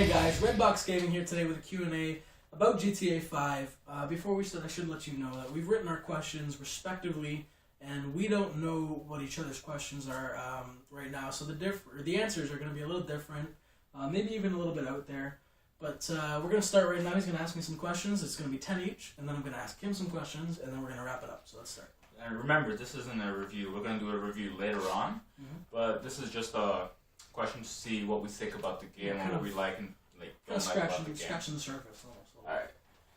Hey guys, Redbox Gaming here today with a Q&A about GTA 5. Before we start, I should let you know that we've written our questions respectively, and we don't know what each other's questions are right now, so the answers are going to be a little different, maybe even a little bit out there. But we're going to start right now. He's going to ask me some questions. It's going to be 10 each, and then I'm going to ask him some questions, and then we're going to wrap it up. So let's start. And remember, this isn't a review. We're going to do a review later on, but this is just a question to see what we think about the game and what we like and don't like about the game. Scratching the surface. Alright,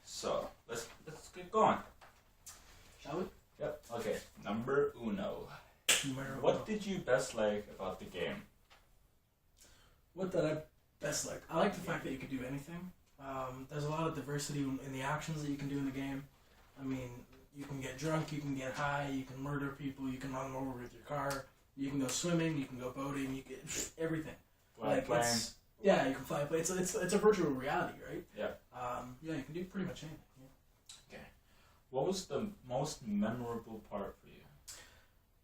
so let's get going. Shall we? Yep. Okay, number uno. What did you best like about the game? What did I best like? I like the fact that you could do anything. There's a lot of diversity in the actions that you can do in the game. I mean, you can get drunk, you can get high, you can murder people, you can run them over with your car, you can go swimming, you can go boating, you can everything. Yeah, you can fly a plane. It's a virtual reality, right? Yeah. Yeah, you can do pretty much anything. Yeah. Okay. What was the most memorable part for you?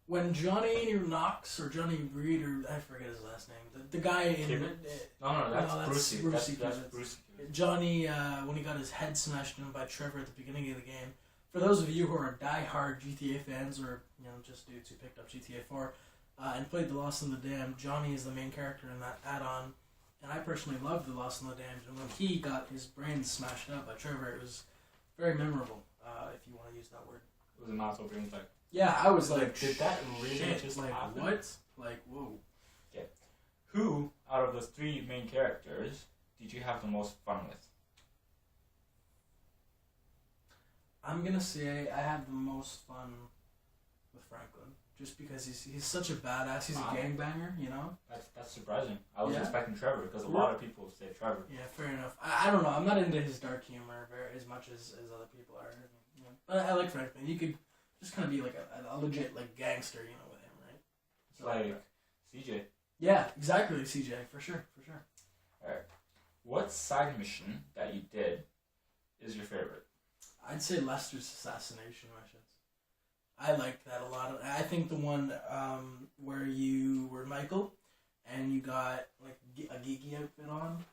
When Johnny Knox or Johnny Reed or I forget his last name, the guy in that's Brucey. That's Brucey. Johnny, when he got his head smashed in by Trevor at the beginning of the game. For those of you who are die-hard GTA fans, or just dudes who picked up GTA 4 and played The Lost in the Dam, Johnny is the main character in that add-on, and I personally loved The Lost in the Dam. And when he got his brains smashed out by Trevor, it was very memorable. If you want to use that word, it was a not so brains like. Yeah, I was like, did that really just happen? What? Like, whoa. Okay. Who out of the three main characters did you have the most fun with? I'm gonna say I had the most fun with Franklin, just because he's such a badass. He's a gangbanger, That's surprising. I was expecting Trevor because a lot of people say Trevor. Yeah, fair enough. I don't know. I'm not into his dark humor as much as other people are. But I like Franklin. You could just kind of be like a legit gangster, with him, right? It's like CJ. Yeah, exactly, CJ, for sure. All right. What side mission that you did is your favorite? I'd say Lester's assassination missions. I liked that a lot. I think the one where you were Michael and you got a geeky outfit on,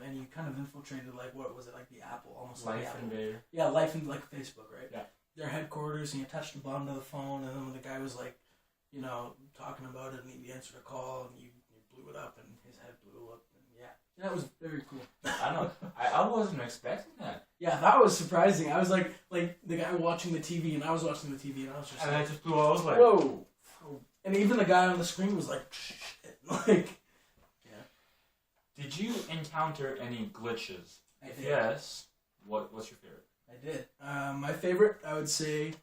and you kind of infiltrated what was it, the Apple, almost Life like the Apple. Invader. Yeah, Life in Facebook, right? Yeah. Their headquarters, and you touched the button to the phone, and then when the guy was talking about it, and he answered a call, and you blew it up, and his head blew up, and that was very cool. I know. I wasn't expecting that. Yeah, that was surprising. I was like the guy watching the TV, and I was watching the TV, and I was just I just blew. I was like, whoa. And even the guy on the screen was like, shit. Did you encounter any glitches? I did. Yes. What's your favorite? I did. My favorite, I would say,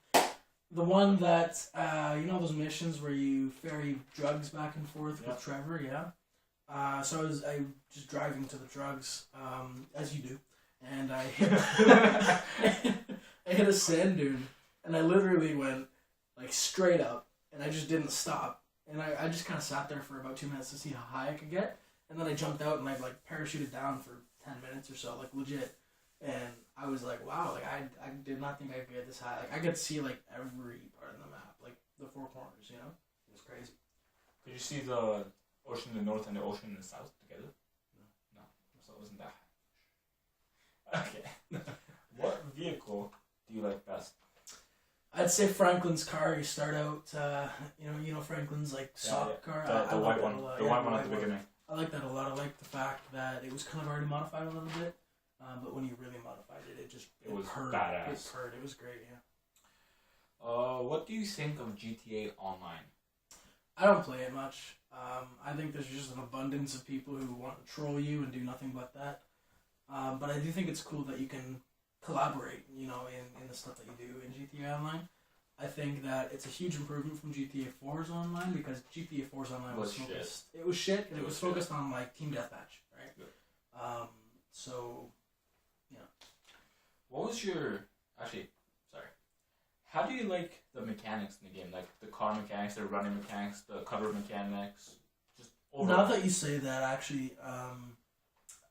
the one that those missions where you ferry drugs back and forth with Trevor. Yeah. So I was just driving to the drugs, as you do, and I hit a sand dune, and I literally went straight up, and I just didn't stop, and I just kind of sat there for about 2 minutes to see how high I could get, and then I jumped out and I parachuted down for 10 minutes or so, legit, and I was like, wow, I did not think I could get this high. I could see every part of the map, the four corners, It was crazy. Could you see the ocean in the north and the ocean in the south together? No. So it wasn't that high. Okay. What vehicle do you like best? I'd say Franklin's car. You start out, Franklin's soft car. The white one. The white one at the beginning. I like that a lot. I like the fact that it was kind of already modified a little bit, but when you really modified it, it was purred. badass. It purred. It was great. Yeah. What do you think of GTA Online? I don't play it much. I think there's just an abundance of people who want to troll you and do nothing but that. But I do think it's cool that you can collaborate, in the stuff that you do in GTA Online. I think that it's a huge improvement from GTA 4's Online, because GTA 4's Online was focused. It was shit, and it was focused on team deathmatch, right? Yeah. So, What was how do you like the mechanics in the game? The car mechanics, the running mechanics, the cover mechanics? Just overall. Now that you say that, actually,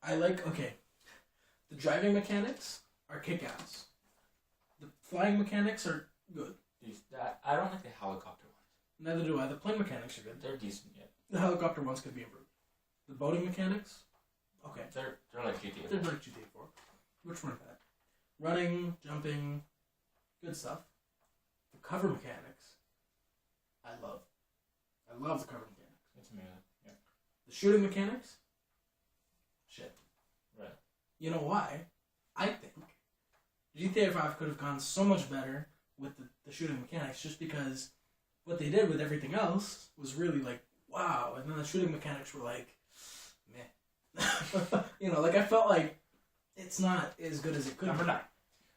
I like, the driving mechanics are kick-ass. The flying mechanics are good. I don't like the helicopter ones. Neither do I. The plane mechanics are good. They're decent, yeah. The helicopter ones could be improved. The boating mechanics, Okay. They're like GTA. They're like GTA 4, which weren't bad. Running, jumping, good stuff. The cover mechanics, I love. I love the cover mechanics. It's amazing. Yeah. The shooting mechanics, shit. Right. You know why? I think GTA 5 could have gone so much better with the shooting mechanics just because what they did with everything else was really like, wow. And then the shooting mechanics were like, meh. You know, like I felt like it's not as good as it could Number be. 9.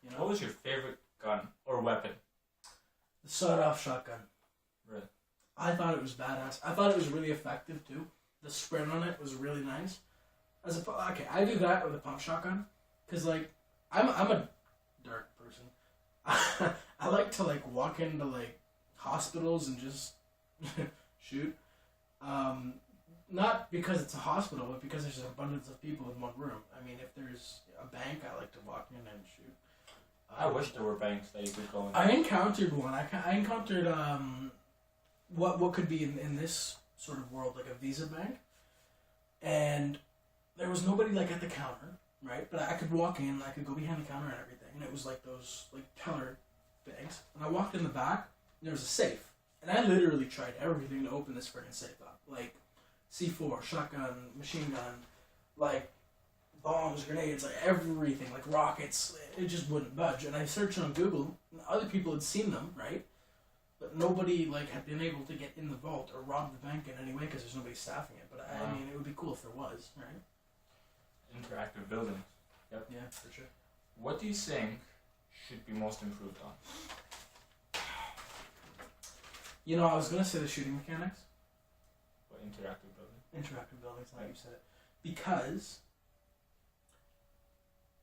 You know? What was your favorite gun or weapon? The sawed-off shotgun. Really? I thought it was badass. I thought it was really effective too. The sprint on it was really nice. Okay, I do that with a pump shotgun, cause like I'm a dark person. I like to like walk into like hospitals and just shoot. Not because it's a hospital, but because there's an abundance of people in one room. I mean, if there's a bank, I like to walk in and shoot. I wish there were banks that you could go in. I encountered one. I encountered what could be in this sort of world like a Visa bank, and there was nobody like at the counter, right? But I could walk in, I could go behind the counter and everything, and it was like those like teller banks. And I walked in the back, and there was a safe, and I literally tried everything to open this freaking safe up, like C4, shotgun, machine gun, like bombs, grenades, like everything, like rockets. It just wouldn't budge. And I searched on Google, and other people had seen them, right? But nobody like had been able to get in the vault or rob the bank in any way because there's nobody staffing it. But I mean, it would be cool if there was, right? Interactive buildings. Yep. Yeah, for sure. What do you think should be most improved on? You know, I was gonna say the shooting mechanics, What interactive building? interactive buildings, like you said it, because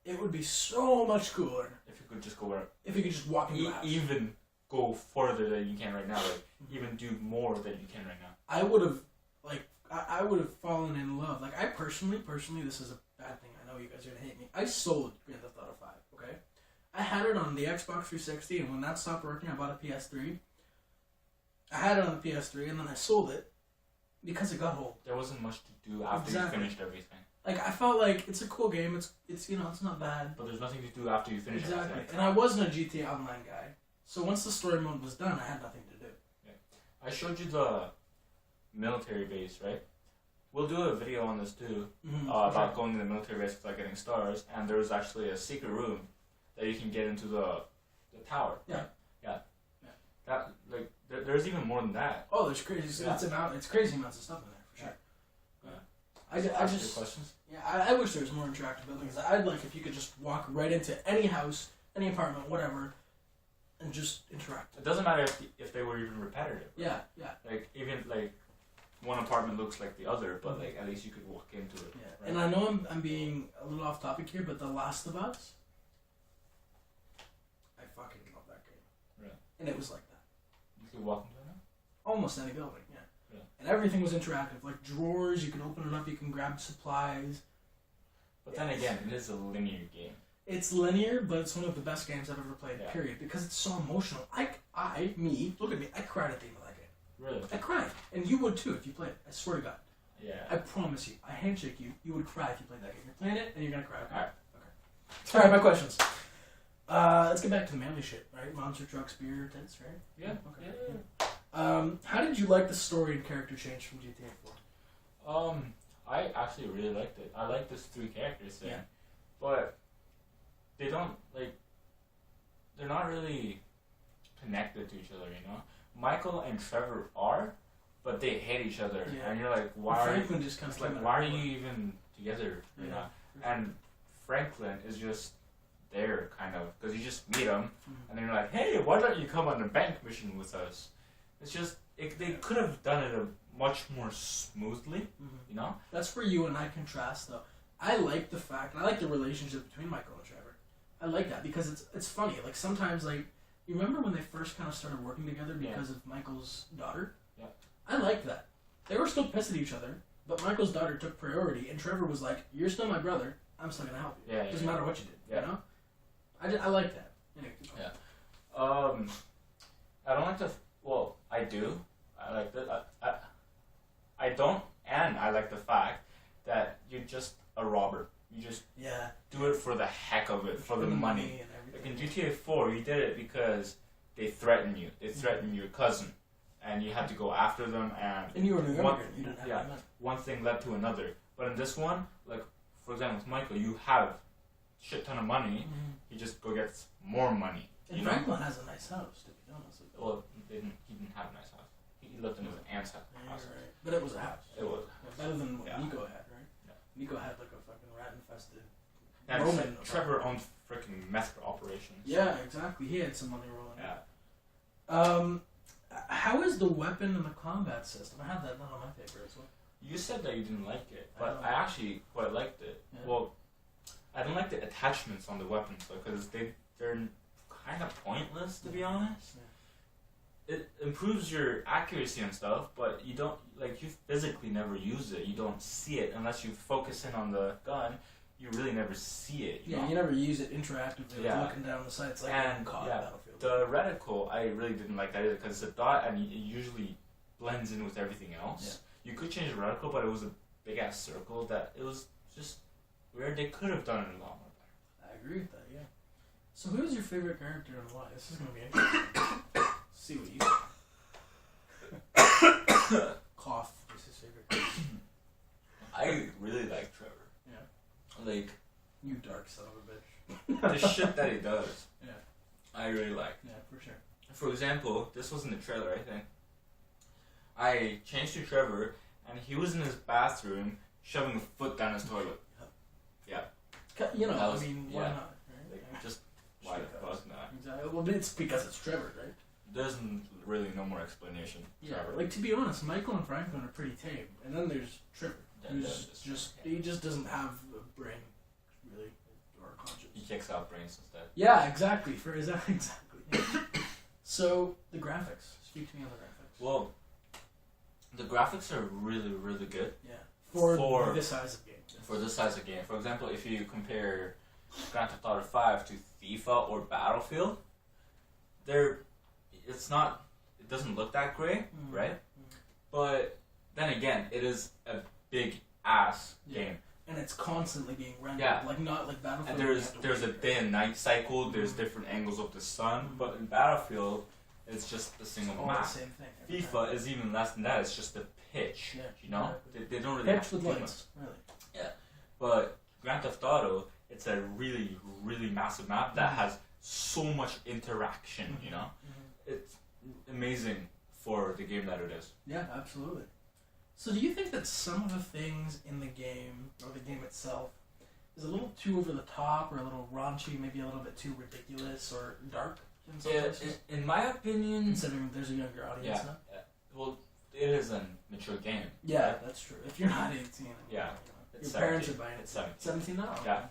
it would be so much cooler If you could just go where if you could just walk into the house. even go further than you can right now, like even do more than you can right now. I would have I would have fallen in love. Like I personally, this is a bad thing. I know you guys are gonna hate me. I sold Grand Theft Auto 5. Okay, I had it on the Xbox 360, and when that stopped working, I bought a PS3. I had it on the PS3, and then I sold it because it got old. There wasn't much to do after Exactly. you finished everything. Like I felt like it's a cool game. It's you know it's not bad. But there's nothing to do after you finish Exactly. everything. And I wasn't a GTA Online guy, so once the story mode was done, I had nothing to do. I showed you the military base, right? We'll do a video on this too, about going to the military base without getting stars, and there's actually a secret room that you can get into the tower. Yeah. Yeah. That like there's even more than that. Oh, there's crazy. Yeah. It's crazy amounts of stuff in there for sure. Yeah. I Ask just your questions. yeah. I wish there was more interactive buildings. I'd like if you could just walk right into any house, any apartment, whatever, and just interact. It doesn't matter if they were even repetitive. Yeah, yeah, Like even like one apartment looks like the other, but like at least you could walk into it. yeah. Right? And I know I'm being a little off topic here, but The Last of Us, I fucking love that game. Right. And it was like that. You could walk into it now. Almost any building, yeah. Yeah. And everything was interactive. Like drawers, you can open it up, you can grab supplies. But then again, it is a linear game. It's linear, but it's one of the best games I've ever played, Yeah. period. Because it's so emotional. Look at me, I cried at the end of that game. Really? I cried. And you would too if you played it. I swear to God. Yeah. I promise you. I handshake you. You would cry if you played that game. You're playing it, and you're gonna cry. Okay? Alright. Okay. Alright, my questions. Let's get back to the manly shit, right? Monster trucks, beer, tits, right? Yeah. Okay. Yeah. How did you like the story and character change from GTA 4? I actually really liked it. I like this 3 characters thing. Yeah. But they don't like they're not really connected to each other, you know? Michael and Trevor are, but they hate each other. Yeah. And you're like, why are Franklin just kind it's of like why are you even together, you know? And Franklin is just there kind of because you just meet him and then you're like, hey, why don't you come on a bank mission with us? It's just they could have done it a much more smoothly, you know? That's where you and I contrast, though. I like the fact, and I like the relationship between Michael and Trevor. I like that because it's funny. Like sometimes, like you remember when they first kind of started working together because of Michael's daughter. Yeah. I like that. They were still pissed at each other, but Michael's daughter took priority, and Trevor was like, "You're still my brother. I'm still gonna help you. Yeah, Doesn't matter what you did. Yeah. You know." I like that. Anyway, keep going. Yeah. I don't like the. Well, I do. I like the. I don't, and I like the fact that you just a robber. You just Yeah. do it for the heck of it, for the money. and Like everything. in GTA 4, you did it because they threatened you. They threatened your cousin, and you had to go after them. And you were a new One- immigrant. You didn't have yeah. any money. One thing led to another. But in this one, like for example, with Michael, you have shit ton of money. He just go gets more money. And You know? Franklin has a nice house, to be honest with you. Well, he didn't have a nice house. He lived in his aunt's house. Yeah, you're right. But it was a house. It was. Better than what Yeah. Nico had, right? Yeah. Nico had like a fucking rat infested. Yeah, Roman. Trevor owned freaking meth operations. Yeah, exactly. He had some money rolling. Yeah. How is the weapon and the combat system? I had that not on my paper as well. You said that you didn't like it, I but don't. I actually quite liked it. Yeah. Well, I don't like the attachments on the weapons though, because they're kind of pointless to be honest. It improves your accuracy and stuff, but you don't like you physically never use it. You don't see it unless you focus in on the gun. You really never see it. You Yeah, know? you never use it interactively. Yeah. Looking down the sights like And, in COD yeah, Battlefield. The reticle, I really didn't like that either because it's a dot and it usually blends in with everything else. You could change the reticle, but it was a big ass circle that it was just weird. They could have done it a lot more better. I agree with that. Yeah. So who's your favorite character and why? This is gonna be interesting. See what you cough. This is favorite character. I really like Trevor. Yeah. Like You dark son of a bitch. the shit that he does. Yeah. I really like. Yeah, for sure. For example, this was in the trailer, I think. I changed to Trevor, and he was in his bathroom shoving a foot down his toilet. You know, That was- I mean, why yeah. not? Right? Like, just why the Because. fuck not? Exactly. Well, it's because it's Trevor, right? There's really no more explanation. Yeah. Trevor. Like to be honest, Michael and Franklin are pretty tame, and then there's Trevor, Then who's there's just Trevor. he just doesn't have a brain, really, or a conscience. He kicks out brains instead. Yeah, exactly. For exactly. Yeah. So the graphics. Speak to me on the graphics. Well, the graphics are really, really good Yeah. For For- this size of game. for this size of game. For example, if you compare Grand Theft Auto 5 to FIFA or Battlefield, it doesn't look that great, right? But then again, it is a big ass Yeah. game. And it's constantly being rendered. Yeah. Like not like Battlefield. And you have to there's a wait, day and night cycle. There's different angles of the sun. But in Battlefield, it's just a single all the map. same thing. every time. FIFA is even less than that. It's just a pitch. Yeah, You know, exactly. they don't really Pitch have to with do much. lights, really. But Grand Theft Auto, it's a really, really massive map that has so much interaction. You know, it's amazing for the game that it is. Yeah, absolutely. So do you think that some of the things in the game, or the game itself, is a little too over the top, or a little raunchy, maybe a little bit too ridiculous, or dark in some places? In my opinion, Considering there's a younger audience yeah. now. Well, it is a mature game. Yeah, that's true. If you're not 18, Yeah, your it's parents 17. are buying it. It's 17. 17 now? Yeah. Okay.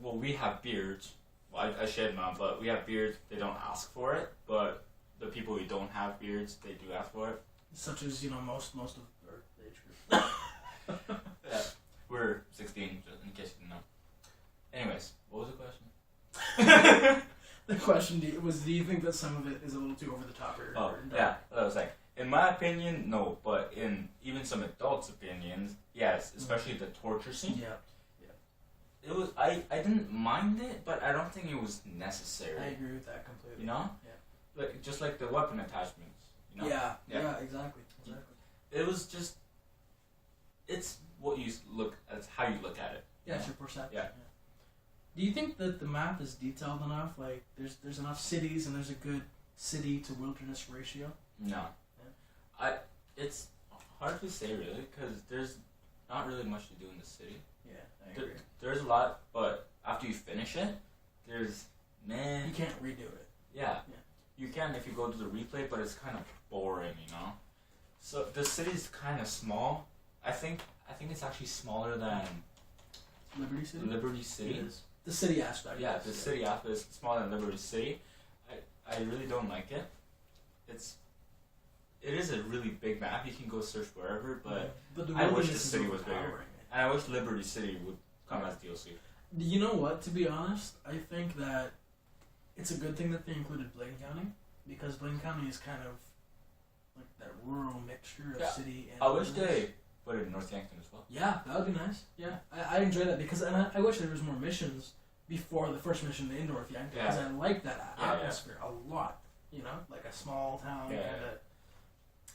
Well, we have beards. Well, I shed none, but we have beards. They don't ask for it, but the people who don't have beards, they do ask for it. Such as, most of our age group. Yeah, we're 16, just in case you didn't know. Anyways, what was the question? The question do you think that some of it is a little too over the top or Oh, or dark? yeah, I was like, in my opinion, no, but in even some adults' opinions, yes, especially the torture scene. Yeah, It was, I didn't mind it, but I don't think it was necessary. I agree with that completely. You know? Yeah. Like, just like the weapon attachments, you know? Yeah, Yeah. exactly. It was just, it's what you look, it's how you look at it. Yeah, it's your perception. Yeah. Do you think that the map is detailed enough? Like, there's enough cities and there's a good city to wilderness ratio? No. It's hard to say really, because there's not really much to do in the city. Yeah, I agree. There's a lot, but after you finish it, there's, You can't redo it. yeah. Yeah. You can if you go to the replay, but it's kind of boring, you know? So the city's kind of small. I think it's actually smaller than Liberty City? Liberty City. It is. The city aspect. Yeah, is, the city aspect is smaller than Liberty City. I really don't like it. It is a really big map. You can go search wherever, but the I wish wilderness the is city was bigger. overpowering. and I wish Liberty City would come as DLC. You know what? To be honest, I think that it's a good thing that they included Blaine County, because Blaine County is kind of like that rural mixture of Yeah. city and I wish wilderness. they Put it in North Yankton as well. Yeah, that would be nice. Yeah, I enjoy that because and I wish there was more missions before the first mission in North Yankton because I like that atmosphere a lot. You know, like a small town. Yeah.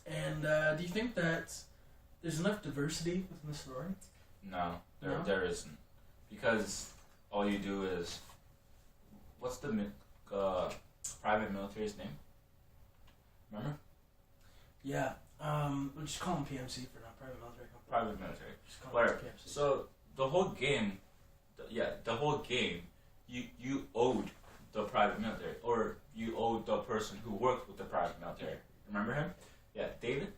And do you think that there's enough diversity within the story? No, No? there isn't, because all you do is, what's the private military's name? Remember? Yeah. We'll just call them PMC for now. Private military company. Private military. Just call Whatever. them PMC. So the whole game, you owed the private military, or you owed the person who worked with the private military. Remember him? Yeah, David.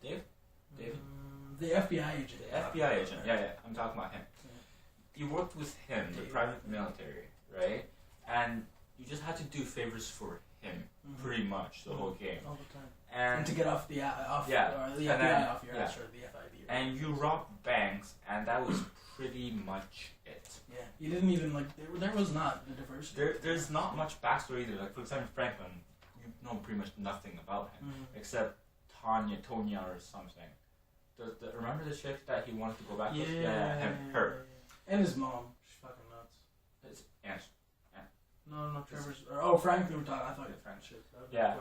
The FBI agent. The FBI agent. Yeah. I'm talking about him. Yeah. You worked with him, the private military, right? And you just had to do favors for him, pretty much the whole game. All the time. And to get off the Yeah. or the FBI And then- off your ass, or the FIB. Right? and you robbed banks, and that was pretty much it. Yeah, you didn't even like. There was not the diversity. There's not much backstory either. Like, for example, Franklin, you know pretty much nothing about him except Tonya or something. Remember the chick that he wanted to go back with? Yeah, her. And his mom. She's fucking nuts. His aunt. No, Trevor's. Franklin we're talking. I thought you were Frank shit. Yeah.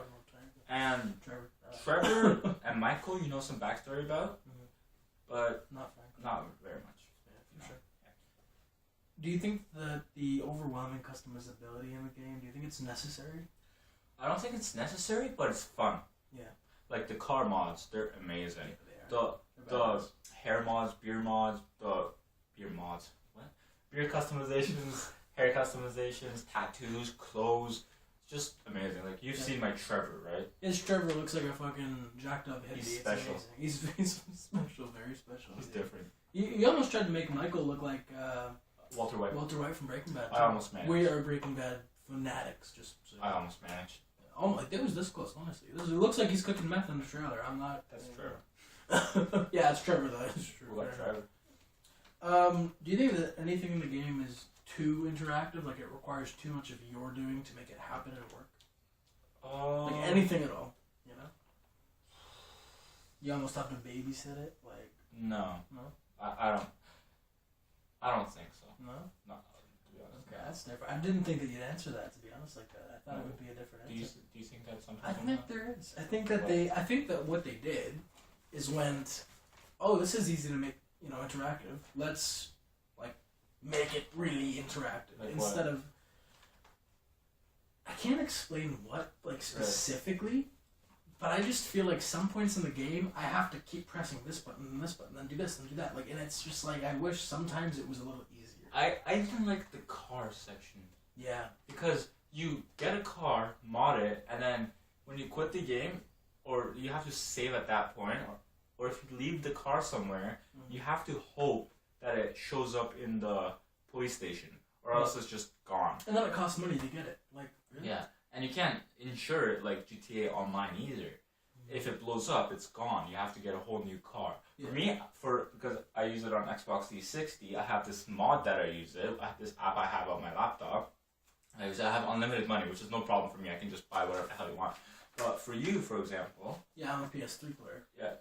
And Trevor. Trevor and Michael, you know some backstory about, but Not Frank. not very much. Yeah, for No. sure. Do you think that the overwhelming customizability in the game? Do you think it's necessary? I don't think it's necessary, but it's fun. Yeah. Like the car mods, they're amazing. They are. The hair mods, beer mods, beer customizations, hair customizations, tattoos, clothes. It's just amazing. Like, you've seen my Trevor, right? His Trevor looks like a fucking jacked up hippie. He's It's special. amazing. He's special, very special. He's different. You almost tried to make Michael look like Walter White. Walter White from Breaking Bad. I almost managed. We are Breaking Bad fanatics. Just so I almost managed. Oh my, it was this close, honestly. It looks like he's cooking meth in the trailer. I'm not. That's Trevor. Yeah, it's Trevor though. It's true. What Trevor? Do you think that anything in the game is too interactive? Like it requires too much of your doing to make it happen and work? Like anything at all, you know? You almost have to babysit it, like. No. No. I don't think so. No. No. To be honest. Okay, that's different. I didn't think that you'd answer that. To be honest, like that, I thought it would be a different Do you answer. think that's something? I think there is. I think that what they did is went, oh, this is easy to make, interactive. Let's make it really interactive Like instead of. I can't explain what specifically, but I just feel like some points in the game I have to keep pressing this button and this button, then do this and do that. And it's just like I wish sometimes it was a little easier. I even like the car section. Yeah. Because you get a car, mod it, and then when you quit the game, or you have to save at that point, or if you leave the car somewhere, you have to hope that it shows up in the police station, or else it's just gone. And then it costs money to get it. Like, really? Yeah, and you can't insure it like GTA Online either. If it blows up, it's gone. You have to get a whole new car. Yeah. For me, because I use it on Xbox 360, I have this mod that I use it. I have this app I have on my laptop. I have unlimited money, which is no problem for me. I can just buy whatever the hell you want. But for you, for example, Yeah, I'm a PS3 player. yeah,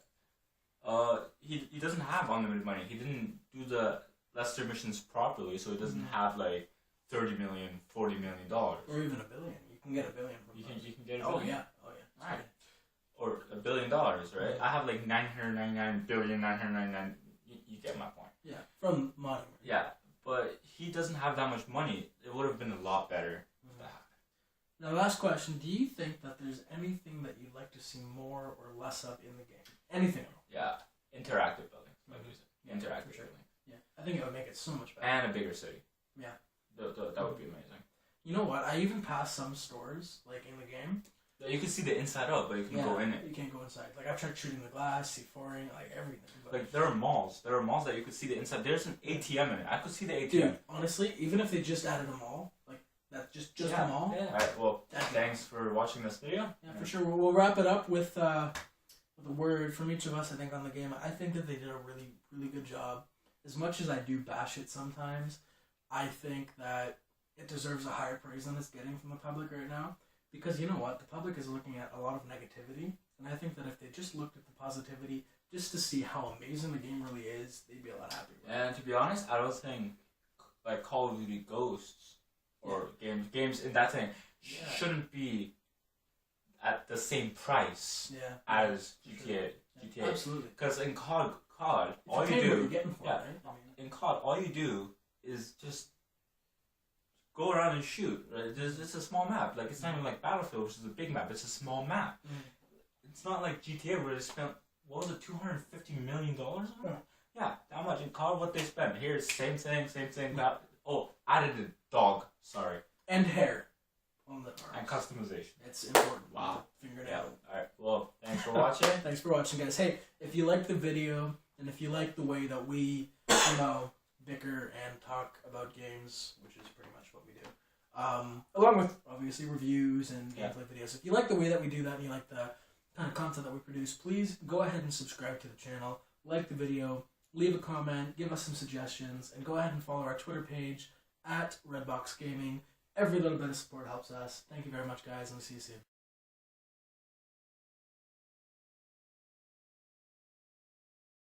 he doesn't have unlimited money. He didn't do the Lester missions properly, so he doesn't have like $30 million, $40 million. Or even $1 billion. You can get $1 billion from You those. can get a Oh billion. yeah. Oh yeah. Alright. Or $1 billion, right? Yeah. I have like 999,999. You get my point. Yeah. From modding. Yeah, but he doesn't have that much money. It would have been a lot better. Now, last question. Do you think that there's anything that you'd like to see more or less of in the game? Anything at all? Yeah, interactive building. Like we said. Yeah, Interactive for sure. building. Yeah. I think it would make it so much better. And a bigger city. Yeah. That would be amazing. You know what? I even passed some stores, like, in the game. You can see the inside out, but you can go in it. You can't go inside. Like, I've tried shooting the glass, C4ing, like, everything. But Like, there are malls. There are malls that you could see the inside. There's an ATM in it. I could see the ATM. dude, honestly, even if they just added a mall, like, that just yeah. a mall. Yeah. Alright, well, That'd be thanks for watching this video. Yeah, for sure. We'll wrap it up with a word from each of us, I think, on the game. I think that they did a really, really good job. As much as I do bash it sometimes, I think that it deserves a higher praise than it's getting from the public right now. Because you know what? The public is looking at a lot of negativity. And I think that if they just looked at the positivity, just to see how amazing the game really is, they'd be a lot happier. And to be honest, I don't think like Call of Duty Ghosts or games in that thing shouldn't be at the same price as GTA. Absolutely. Because in COD, all It's you what do, you're getting for it, right? I mean, in COD, all you do is just go around and shoot. Right? It's a small map. Like it's not even like Battlefield, which is a big map. It's a small map. It's not like GTA where they spent what was it, $250 million on it? Yeah, that much in COD. What they spent here is same thing. That added a dog. Sorry. And hair on the arms. And customization. It's important. Wow. Figure it Yeah. out. All right. Well, thanks for watching. Thanks for watching, guys. Hey, if you like the video and if you like the way that we, bicker and talk about games, which is pretty much what we do, along with obviously reviews and gameplay videos. If you like the way that we do that and you like the kind of content that we produce, please go ahead and subscribe to the channel, like the video, leave a comment, give us some suggestions, and go ahead and follow our Twitter page at Redbox Gaming. Every little bit of support helps us. Thank you very much, guys, and we'll see you soon.